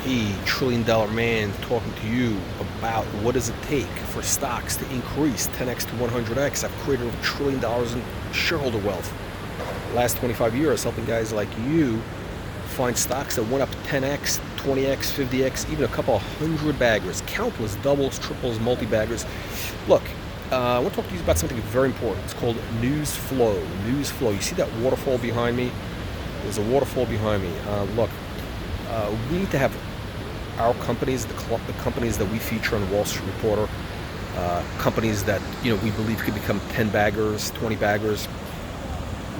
$1 trillion man talking to you about what does it take for stocks to increase 10x to 100x. I've created over $1 trillion in shareholder wealth last 25 years, helping guys like you find stocks that went up 10x, 20x, 50x, even a couple of hundred baggers, countless doubles, triples, multi-baggers. Look, I want to talk to you about something very important. It's called news flow. News flow. You see that waterfall behind me? There's a waterfall behind me. Look, we need to have our companies, the companies that we feature on Wall Street Reporter, companies that we believe could become 10 baggers, 20 baggers.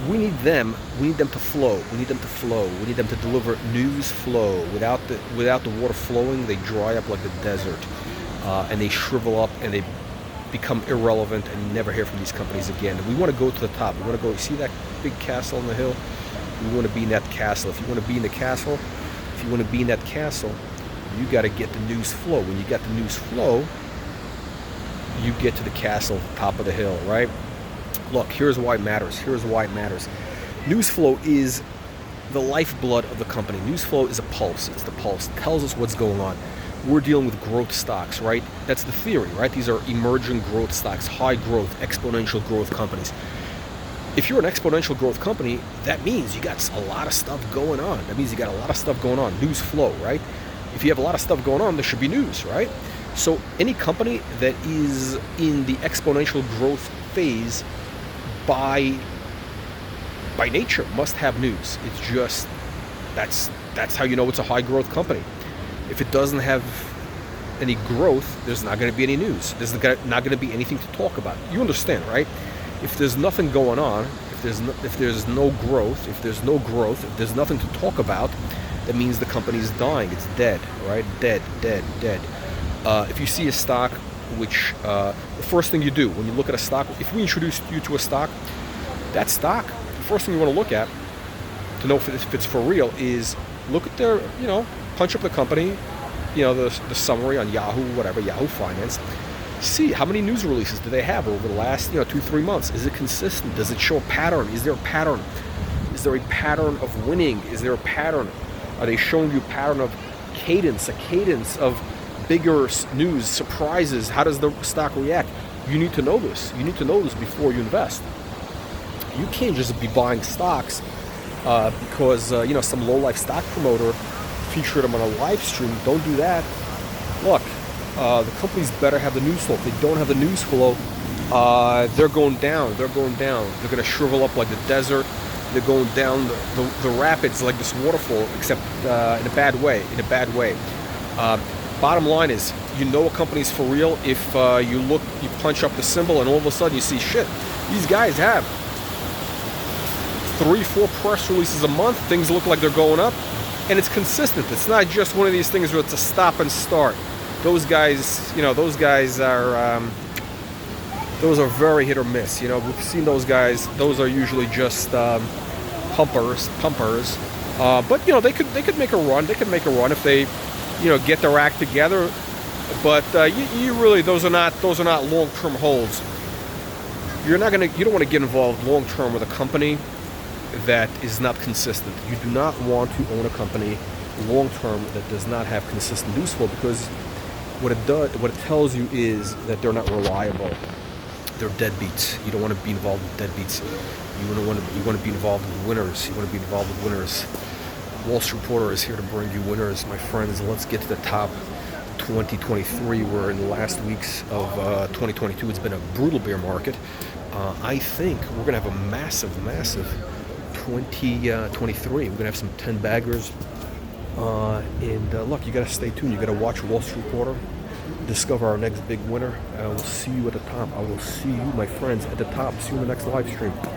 We need them to flow. We need them to flow. We need them to deliver news flow. Without the water flowing, they dry up like the desert, and they shrivel up and they become irrelevant, and you never hear from these companies again. We want to go to the top. We want to go. See that big castle on the hill? We want to be in that castle. If you want to be in the castle, you got to get the news flow. When you get the news flow, you get to the castle, top of the hill, right? Look, here's why it matters. News flow is the lifeblood of the company. News flow is a pulse. It's the pulse. It tells us what's going on. We're dealing with growth stocks, right? That's the theory, right? These are emerging growth stocks, high growth, exponential growth companies. If you're an exponential growth company, that means you got a lot of stuff going on. News flow, right? If you have a lot of stuff going on, there should be news, right? So any company that is in the exponential growth phase by nature must have news. It's just that's how you know it's a high growth company. If it doesn't have any growth, there's not going to be any news. There's not going to be anything to talk about. You understand, right? If there's nothing going on, if there's no growth, if there's nothing to talk about, that means the company's dying. It's dead, right? Dead. If you see a stock, which the first thing you do when you look at a stock, if we introduce you to a stock, that stock, the first thing you want to look at to know if it's for real is look at their, punch up the company, the summary on Yahoo, Yahoo Finance. See how many news releases do they have over the last 2-3 months. Is it consistent? Does it show a pattern? Is there a pattern? Is there a pattern of winning? Is there a pattern? Are they showing you a pattern of cadence, of bigger news, surprises? How does the stock react? You need to know this. You need to know this before you invest. You can't just be buying stocks because some low-life stock promoter featured them on a live stream. Don't do that. Look, the companies better have the news flow. If they don't have the news flow, they're going down. They're going to shrivel up like the desert. They're going down the rapids like this waterfall, except in a bad way. Bottom line is, you know a company's for real if you punch up the symbol, and all of a sudden you see, shit, these guys have 3-4 press releases a month. Things look like they're going up, and it's consistent. It's not just one of these things where it's a stop and start. Those guys are those are very hit or miss. We've seen those guys. Those are usually just pumpers. But they could make a run. They could make a run if they get their act together. But you really, those are not long-term holds. You don't want to get involved long-term with a company that is not consistent. You do not want to own a company long-term that does not have consistent news flow, because what it tells you is that they're not reliable. They're deadbeats. You don't want to be involved with deadbeats. You want to be involved with winners. Wall Street Reporter is here to bring you winners, my friends. Let's get to the top. 2023, we're in the last weeks of 2022. It's been a brutal bear market. I think we're going to have a massive 2023. We're going to have some 10 baggers. And look, you got to stay tuned. You got to watch Wall Street Reporter. Discover our next big winner. I will see you at the top. I will see you, my friends, at the top. See you in the next live stream.